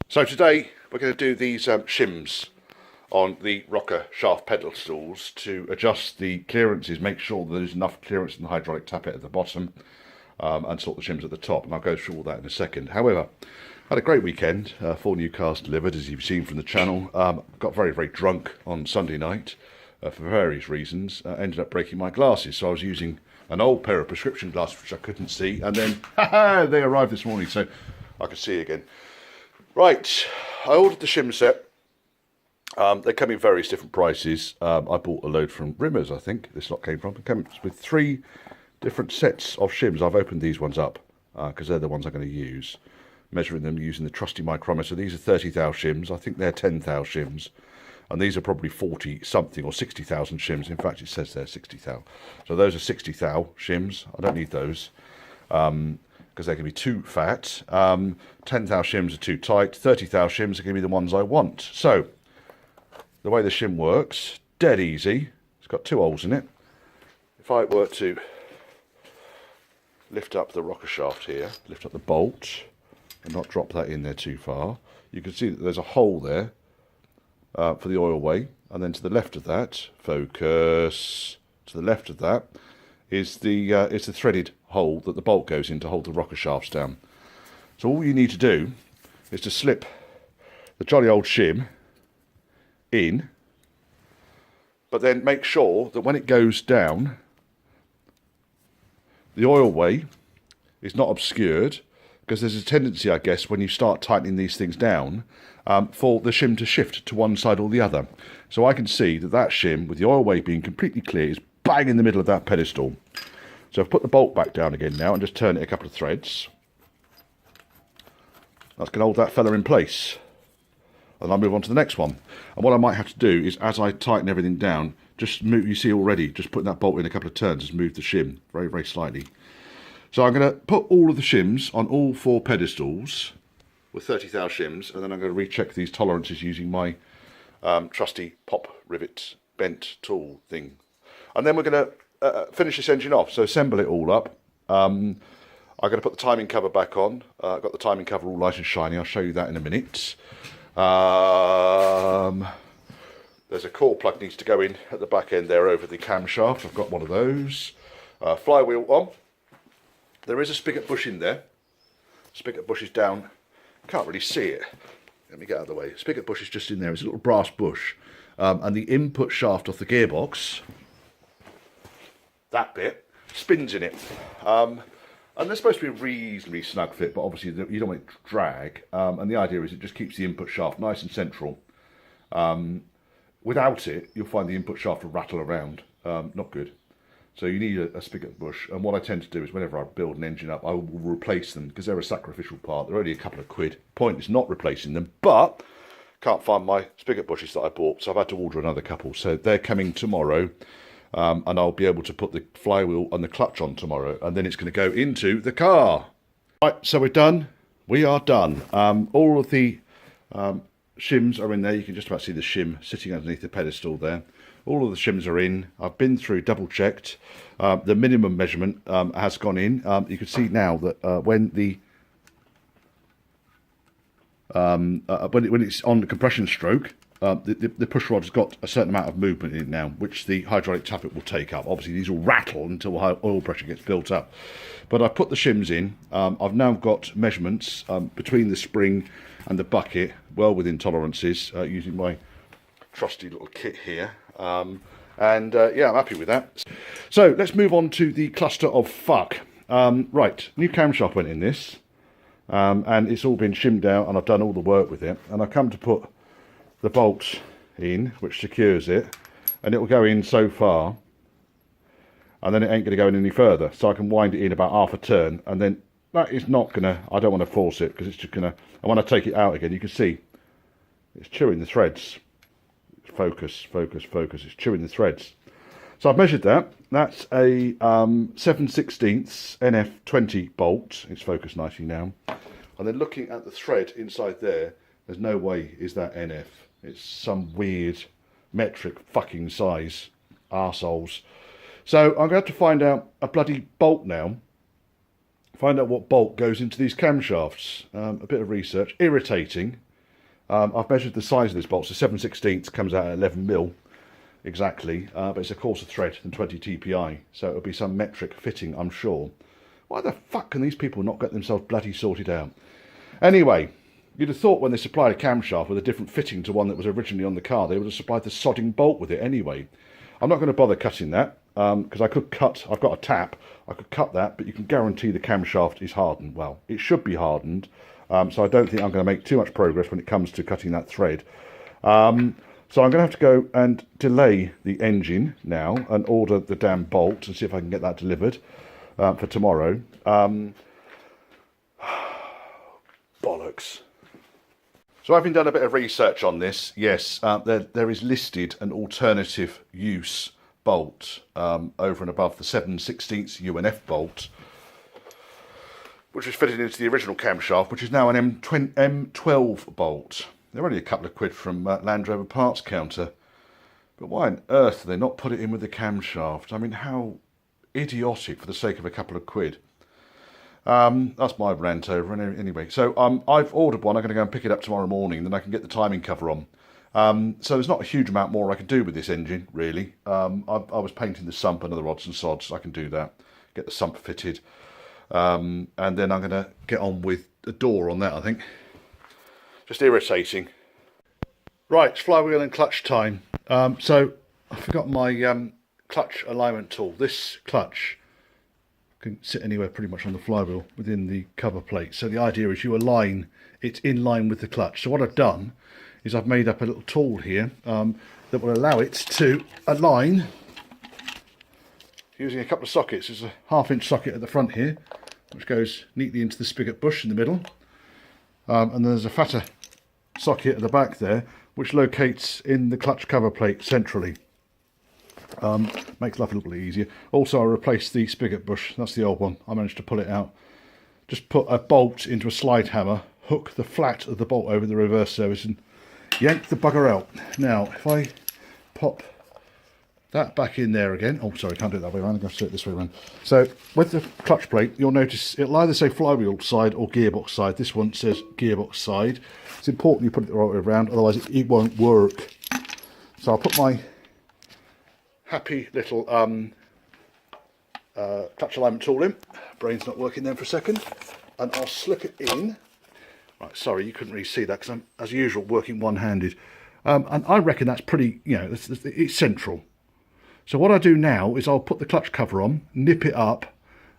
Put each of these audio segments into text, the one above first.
So today we're going to do these shims on the rocker shaft pedestals to adjust the clearances, make sure that there's enough clearance in the hydraulic tappet at the bottom, and sort the shims at the top, and I'll go through all that in a second. However, I had a great weekend, 4 new cars delivered, as you've seen from the channel. Got very, very drunk on Sunday night for various reasons. Ended up breaking my glasses, so I was using an old pair of prescription glasses which I couldn't see, and then they arrived this morning, so I could see again. Right, I ordered the shim set. They come in various different prices. I bought a load from Rimmers, I think this lot came from. It comes with 3 different sets of shims. I've opened these ones up because they're the ones I'm going to use. Measuring them using the trusty micrometer. These are 30 thou shims. I think they're 10 thou shims. And these are probably 40 something or 60,000 shims. In fact, it says they're 60 thou. So those are 60 thou shims. I don't need those because they're going to be too fat. 10 thou shims are too tight. 30 thou shims are going to be the ones I want. So the way the shim works, dead easy. It's got 2 holes in it. If I were to lift up the rocker shaft here, lift up the bolt, and not drop that in there too far, you can see that there's a hole there for the oil way, and then to the left of that, focus, to the left of that is the threaded hole that the bolt goes in to hold the rocker shafts down. So all you need to do is to slip the jolly old shim in, but then make sure that when it goes down, the oil way is not obscured, because there's a tendency, I guess, when you start tightening these things down, for the shim to shift to one side or the other. So I can see that that shim, with the oil way being completely clear, is bang in the middle of that pedestal. So I've put the bolt back down again now and just turn it a couple of threads. That's going to hold that fella in place. And I'll move on to the next one. And what I might have to do is, as I tighten everything down, just move, you see already, just putting that bolt in a couple of turns, just move the shim very, very slightly. So I'm going to put all of the shims on all 4 pedestals with 30 thou shims, and then I'm going to recheck these tolerances using my trusty pop rivet bent tool thing. And then we're going to finish this engine off, so assemble it all up. I'm going to put the timing cover back on. I've got the timing cover all nice and shiny. I'll show you that in a minute. There's a core plug needs to go in at the back end there over the camshaft. I've got one of those. Flywheel on. There is a spigot bush in there. Spigot bush is down. Can't really see it. Let me get out of the way. Spigot bush is just in there. It's a little brass bush. And the input shaft off the gearbox, that bit, spins in it. And they're supposed to be a reasonably snug fit, but obviously you don't want it to drag. And the idea is it just keeps the input shaft nice and central. Without it, you'll find the input shaft will rattle around. Not good. So you need a spigot bush, and what I tend to do is whenever I build an engine up, I will replace them, because they're a sacrificial part. They're only a couple of quid. Point is not replacing them, but can't find my spigot bushes that I bought, so I've had to order another couple. So they're coming tomorrow, and I'll be able to put the flywheel and the clutch on tomorrow, and then it's going to go into the car. Right, so we're done. We are done. All of the shims are in there. You can just about see the shim sitting underneath the pedestal there. All of the shims are in. I've been through, double checked. The minimum measurement has gone in. You can see now that when it's on the compression stroke, the push rod has got a certain amount of movement in it now, which the hydraulic tappet will take up. Obviously, these will rattle until high oil pressure gets built up. But I put the shims in. I've now got measurements between the spring and the bucket, well within tolerances, using my trusty little kit here. Yeah, I'm happy with that. So let's move on to the cluster of fuck. Right, new camshaft went in this, and it's all been shimmed out, and I've done all the work with it. And I've come to put the bolt in, which secures it, and it will go in so far, and then it ain't going to go in any further. So I can wind it in about half a turn, and then that is not going to, I don't want to force it, because it's just going to, and when I take it out again, you can see it's chewing the threads. Focus, focus, focus. It's chewing the threads. So I've measured that. That's a 7/16 NF20 bolt. It's focused nicely now. And then looking at the thread inside there, there's no way is that NF. It's some weird metric fucking size. Arseholes. So I'm going to have to find out a bloody bolt now. Find out what bolt goes into these camshafts. A bit of research. Irritating. I've measured the size of this bolt, so 7/16 comes out at 11 mil exactly, but it's a coarser thread than 20 TPI, so it'll be some metric fitting, I'm sure. Why the fuck can these people not get themselves bloody sorted out? Anyway, you'd have thought when they supplied a camshaft with a different fitting to one that was originally on the car, they would have supplied the sodding bolt with it anyway. I'm not going to bother cutting that, because I could cut, I've got a tap, I could cut that, but you can guarantee the camshaft is hardened. Well, it should be hardened, so I don't think I'm going to make too much progress when it comes to cutting that thread. So I'm going to have to go and delay the engine now and order the damn bolt and see if I can get that delivered for tomorrow. Bollocks. So having done a bit of research on this, yes, there is listed an alternative use bolt over and above the 7/16 UNF bolt, which was fitted into the original camshaft, which is now an M12 bolt. They're only a couple of quid from Land Rover parts counter. But why on earth do they not put it in with the camshaft? I mean, how idiotic for the sake of a couple of quid. That's my rant over. Anyway, so I've ordered one. I'm going to go and pick it up tomorrow morning. Then I can get the timing cover on. So there's not a huge amount more I can do with this engine, really. I was painting the sump and other odds and sods. I can do that. Get the sump fitted. And then I'm going to get on with a door on that, I think. Just irritating. Right, it's flywheel and clutch time. So I forgot my clutch alignment tool. This clutch can sit anywhere pretty much on the flywheel within the cover plate. So the idea is you align it in line with the clutch. So what I've done is I've made up a little tool here that will allow it to align using a couple of sockets. There's a 1/2 inch socket at the front here, which goes neatly into the spigot bush in the middle. And then there's a fatter socket at the back there, which locates in the clutch cover plate centrally. Makes life a little bit easier. Also, I replaced the spigot bush. That's the old one. I managed to pull it out. Just put a bolt into a slide hammer, hook the flat of the bolt over the reverse service, and yank the bugger out. Now, if I pop that back in there again. Oh, sorry, can't do it that way around. I'm going to do it this way around. So, with the clutch plate, you'll notice it'll either say flywheel side or gearbox side. This one says gearbox side. It's important you put it the right way around, otherwise it won't work. So I'll put my happy little clutch alignment tool in. Brain's not working there for a second. And I'll slip it in. Right, sorry, you couldn't really see that because I'm, as usual, working one-handed. And I reckon that's pretty, you know, it's central. So what I do now is I'll put the clutch cover on, nip it up,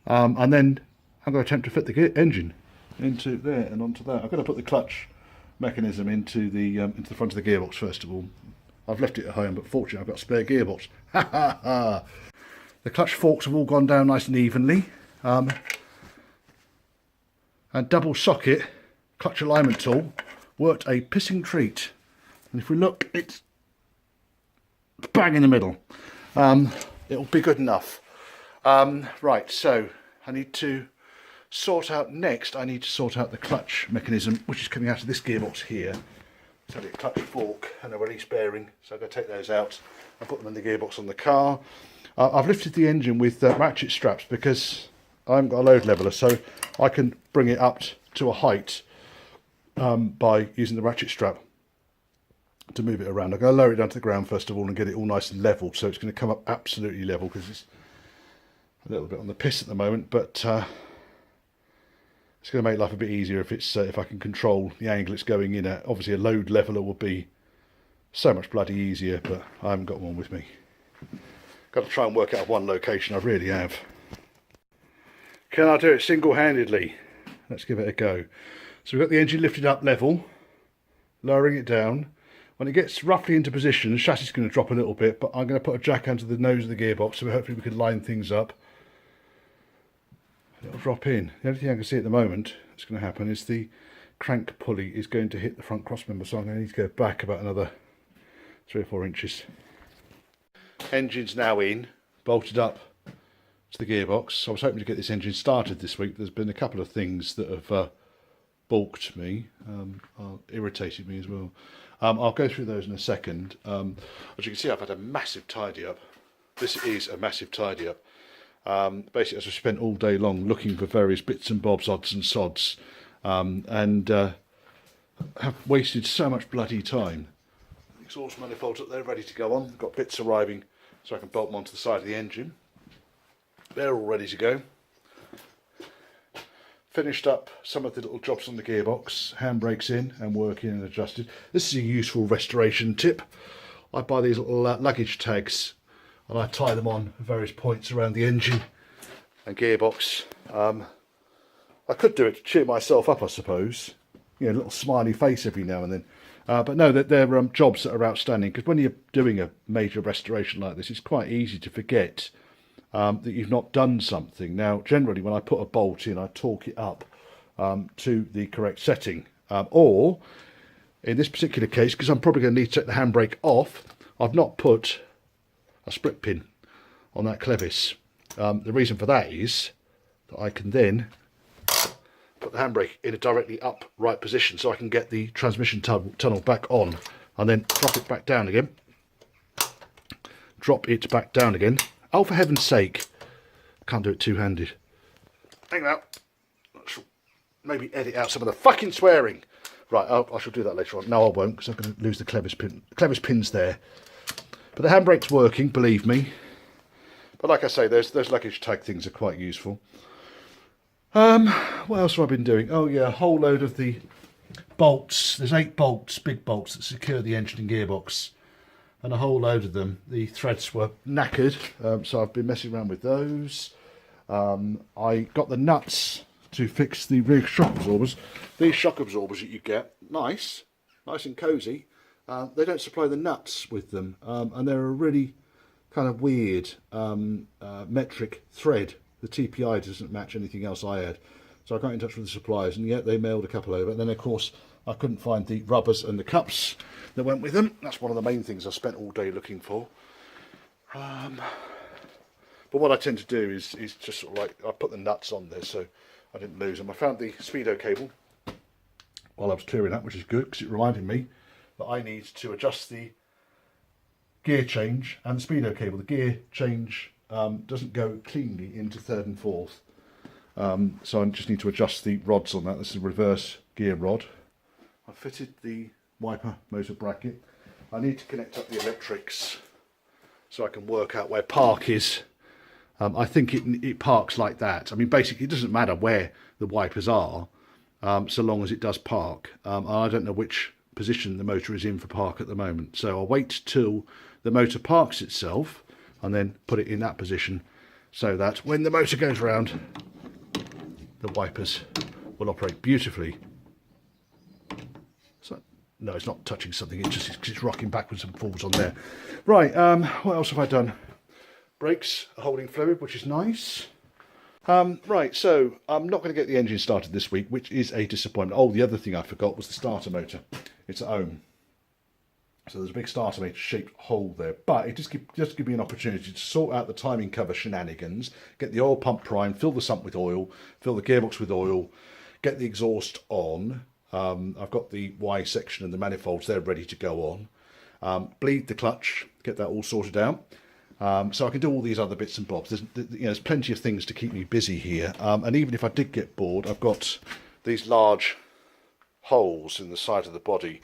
and then I'm going to attempt to fit the engine into there and onto that. I'm going to put the clutch mechanism into the front of the gearbox first of all. I've left it at home, but fortunately I've got a spare gearbox. Ha ha ha! The clutch forks have all gone down nice and evenly. And double socket clutch alignment tool worked a pissing treat. And if we look, it's bang in the middle. It'll be good enough. Right, so I need to sort out the clutch mechanism, which is coming out of this gearbox here. So the clutch fork and a release bearing. So I'm going to take those out and put them in the gearbox on the car. I've lifted the engine with ratchet straps because I haven't got a load leveler, so I can bring it up to a height by using the ratchet strap to move it around. I'm going to lower it down to the ground first of all and get it all nice and level, so it's going to come up absolutely level because it's a little bit on the piss at the moment, but it's going to make life a bit easier if I can control the angle it's going in at. Obviously a load leveler would be so much bloody easier, but I haven't got one with me. Got to try and work out one location, I really have. Can I do it single-handedly? Let's give it a go. So we've got the engine lifted up level, lowering it down. When it gets roughly into position, the chassis is going to drop a little bit, but I'm going to put a jack under the nose of the gearbox so hopefully we can line things up. It'll drop in. The only thing I can see at the moment that's going to happen is the crank pulley is going to hit the front cross member, so I'm going to need to go back about another 3 or 4 inches. Engine's now in, bolted up to the gearbox. I was hoping to get this engine started this week. There's been a couple of things that have balked me, irritated me as well. I'll go through those in a second. As you can see, I've had a massive tidy up. This is a massive tidy up. Basically, as I spent all day long looking for various bits and bobs, odds and sods, and have wasted so much bloody time. Exhaust manifolds up there ready to go on. Got bits arriving so I can bolt them onto the side of the engine. They're all ready to go. Finished up some of the little jobs on the gearbox, handbrakes in and working and adjusted. This is a useful restoration tip. I buy these little luggage tags and I tie them on at various points around the engine and gearbox. I could do it to cheer myself up, I suppose. You know, a little smiley face every now and then. But no, they're jobs that are outstanding, because when you're doing a major restoration like this, it's quite easy to forget that you've not done something. Now, generally, when I put a bolt in, I torque it up to the correct setting. Or, in this particular case, because I'm probably going to need to take the handbrake off, I've not put a split pin on that clevis. The reason for that is that I can then put the handbrake in a directly upright position so I can get the transmission tunnel back on and then drop it back down again. Drop it back down again. Oh, for heaven's sake. Can't do it two-handed. Hang on. I shall maybe edit out some of the fucking swearing. Right, I shall do that later on. No, I won't, because I'm going to lose the clevis pin. The clevis pin's there. But the handbrake's working, believe me. But like I say, those luggage tag things are quite useful. What else have I been doing? Oh yeah, a whole load of the bolts. There's 8 bolts, big bolts, that secure the engine and gearbox. And a whole load of them. The threads were knackered, so I've been messing around with those. I got the nuts to fix the rear shock absorbers. These shock absorbers that you get, nice and cosy. They don't supply the nuts with them, and they're a really kind of weird metric thread. The TPI doesn't match anything else I had, so I got in touch with the suppliers, and yet they mailed a couple over. And then, of course, I couldn't find the rubbers and the cups that went with them. That's one of the main things I spent all day looking for. But what I tend to do is just sort of like, I put the nuts on there so I didn't lose them. I found the speedo cable while I was clearing that, which is good, because it reminded me that I need to adjust the gear change and the speedo cable. The gear change doesn't go cleanly into 3rd and 4th, so I just need to adjust the rods on that. This is a reverse gear rod. I fitted the wiper motor bracket. I need to connect up the electrics so I can work out where park is. I think it parks like that. I mean, basically it doesn't matter where the wipers are, so long as it does park. I don't know which position the motor is in for park at the moment, so I'll wait till the motor parks itself and then put it in that position so that when the motor goes round, the wipers will operate beautifully. So, no, it's not touching something, it's rocking backwards and forwards on there. Right, what else have I done? Brakes are holding fluid, which is nice. Right, so I'm not going to get the engine started this week, which is a disappointment. Oh, the other thing I forgot was the starter motor. It's at home. So there's a big starter motor shaped hole there, but it just give me an opportunity to sort out the timing cover shenanigans, get the oil pump primed, fill the sump with oil, fill the gearbox with oil, get the exhaust on. I've got the Y section and the manifolds, they're ready to go on. Bleed the clutch, get that all sorted out. So I can do all these other bits and bobs. There's plenty of things to keep me busy here. And even if I did get bored, I've got these large holes in the side of the body.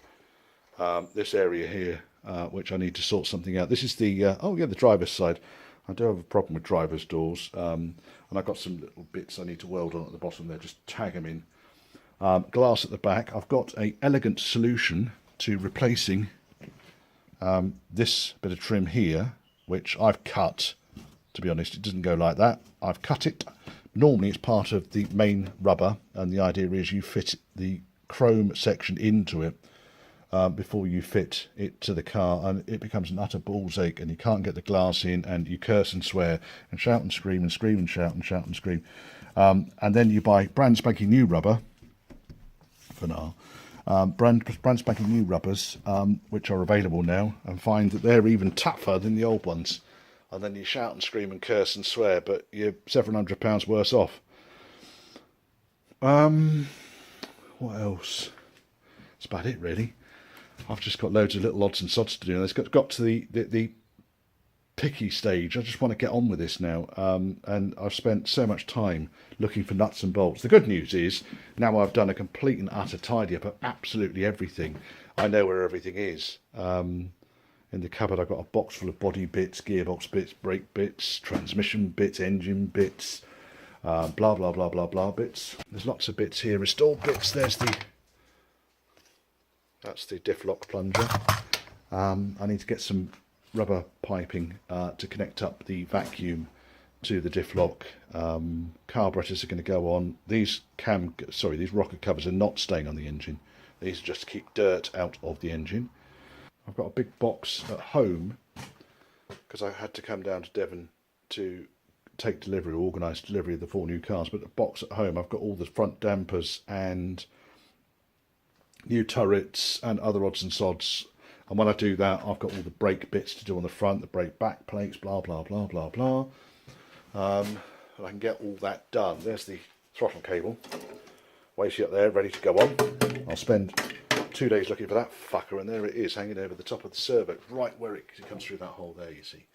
This area here, which I need to sort something out. This is the the driver's side. I do have a problem with driver's doors, and I've got some little bits I need to weld on at the bottom there. Just tag them in. Glass at the back. I've got an elegant solution to replacing this bit of trim here, which I've cut. To be honest, it doesn't go like that. I've cut it. Normally it's part of the main rubber, and the idea is you fit the chrome section into it before you fit it to the car, and it becomes an utter ball's ache, and you can't get the glass in, and you curse and swear and shout and scream and scream and shout and shout and scream. And then you buy brand spanking new rubber for now. Brand spanking new rubbers, which are available now, and find that they're even tougher than the old ones. And then you shout and scream and curse and swear, but you're £700 worse off. What else? That's about it, really. I've just got loads of little odds and sods to do. And it's got to the picky stage. I just want to get on with this now. And I've spent so much time looking for nuts and bolts. The good news is, now I've done a complete and utter tidy up of absolutely everything. I know where everything is. In the cupboard I've got a box full of body bits, gearbox bits, brake bits, transmission bits, engine bits, blah, blah, blah, blah, blah bits. There's lots of bits here, restored bits. That's the diff lock plunger. I need to get some rubber piping to connect up the vacuum to the diff lock. Carburetors are going to go on. These rocker covers are not staying on the engine. These are just to keep dirt out of the engine. I've got a big box at home because I had to come down to Devon to take delivery, organise delivery of the 4 new cars. But the box at home, I've got all the front dampers and new turrets and other odds and sods. And when I do that, I've got all the brake bits to do on the front, the brake back plates, blah, blah, blah, blah, blah. And I can get all that done. There's the throttle cable. Weighty up there, ready to go on. I'll spend 2 days looking for that fucker, and there it is, hanging over the top of the servo, right where it comes through that hole there, you see.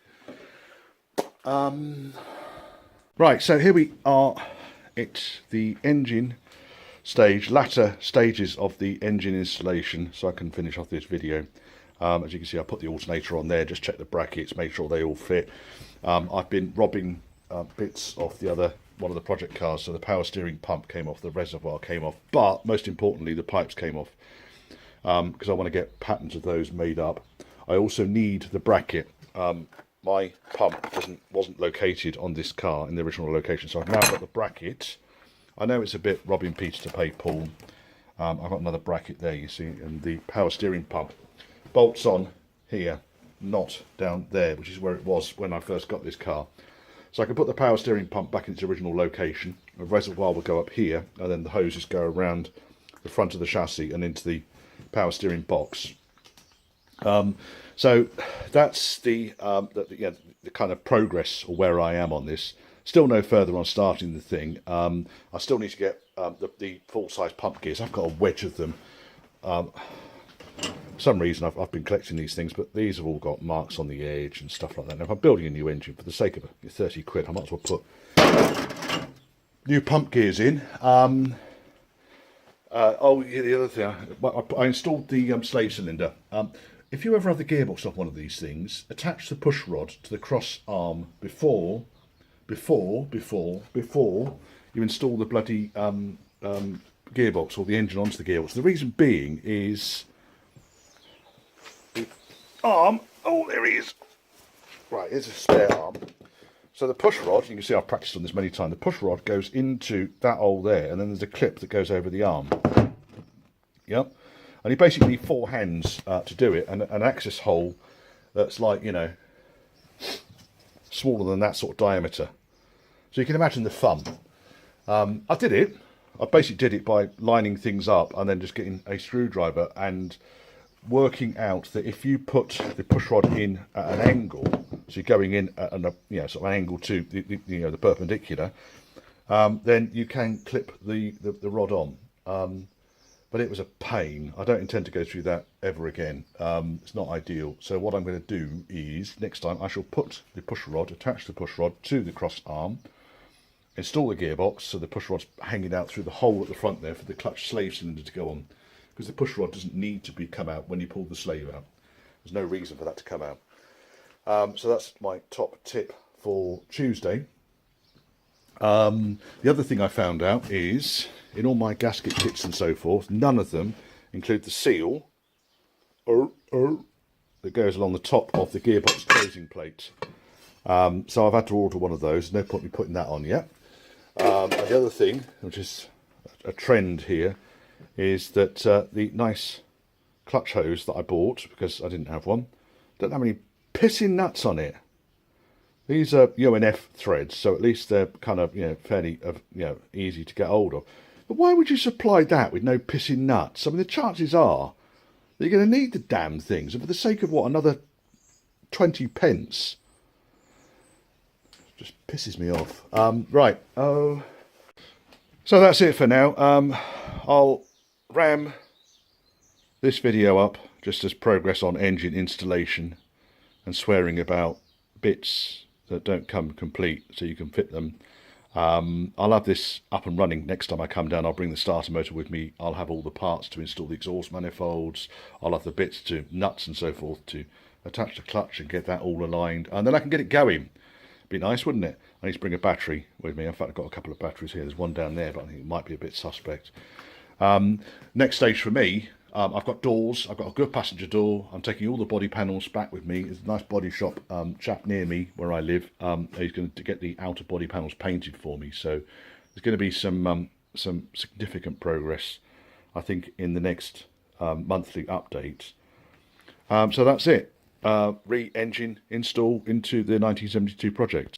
Right, so here we are. It's the engine stage, latter stages of the engine installation, so I can finish off this video. As you can see, I put the alternator on there, just check the brackets, make sure they all fit. I've been robbing bits off one of the project cars, so the power steering pump came off, the reservoir came off, but most importantly the pipes came off, because I want to get patterns of those made up. I also need the bracket. My pump wasn't located on this car in the original location, so I've now got the bracket. I know it's a bit robbing Peter to pay Paul. I've got another bracket there, you see, and the power steering pump bolts on here, not down there, which is where it was when I first got this car. So I can put the power steering pump back in its original location. The reservoir will go up here, and then the hoses go around the front of the chassis and into the power steering box. So that's the kind of progress, or where I am on this. Still no further on starting the thing. I still need to get the full-size pump gears. I've got a wedge of them. For some reason I've been collecting these things, but these have all got marks on the edge and stuff like that. Now, if I'm building a new engine, for the sake of 30 quid, I might as well put new pump gears in. The other thing, I installed the slave cylinder. If you ever have the gearbox off one of these things, attach the push rod to the cross arm before you install the bloody gearbox or the engine onto the gearbox. The reason being is the arm. Oh, there he is. Right, here's a spare arm. So the push rod, you can see I've practiced on this many times. The push rod goes into that hole there, and then there's a clip that goes over the arm. Yep. And you basically need 4 hands to do it, and an access hole that's like, you know, smaller than that sort of diameter. So you can imagine the fun. I did it. I basically did it by lining things up and then just getting a screwdriver and working out that if you put the push rod in at an angle, so you're going in at an, sort of an angle to the perpendicular, then you can clip the rod on. But it was a pain. I don't intend to go through that ever again. It's not ideal. So what I'm going to do is, next time I shall put the push rod, attach the push rod to the cross arm, install the gearbox, so the push rod's hanging out through the hole at the front there for the clutch slave cylinder to go on. Because the push rod doesn't need to come out when you pull the slave out. There's no reason for that to come out. So that's my top tip for Tuesday. The other thing I found out is, in all my gasket kits and so forth, none of them include the seal that goes along the top of the gearbox closing plate. So I've had to order one of those. No point me putting that on yet. And the other thing, which is a trend here, is that the nice clutch hose that I bought, because I didn't have one, don't have any pissing nuts on it. These are UNF threads, so at least they're kind of, fairly, easy to get hold of. But why would you supply that with no pissing nuts? I mean, the chances are that you're going to need the damn things, and for the sake of, another 20 pence, just pisses me off. Right, so that's it for now. I'll ram this video up just as progress on engine installation and swearing about bits that don't come complete, so you can fit them. I'll have this up and running next time I come down. I'll bring the starter motor with me. I'll have all the parts to install the exhaust manifolds. I'll have the bits to nuts and so forth to attach the clutch and get that all aligned, and then I can get it going. Be nice, wouldn't it? I need to bring a battery with me. In fact, I've got a couple of batteries here. There's one down there, but I think it might be a bit suspect. Next stage for me, I've got doors. I've got a good passenger door. I'm taking all the body panels back with me. There's a nice body shop chap near me where I live. He's going to get the outer body panels painted for me. So there's going to be some significant progress, I think, in the next monthly updates. So that's it. Re-engine install into the 1972 project.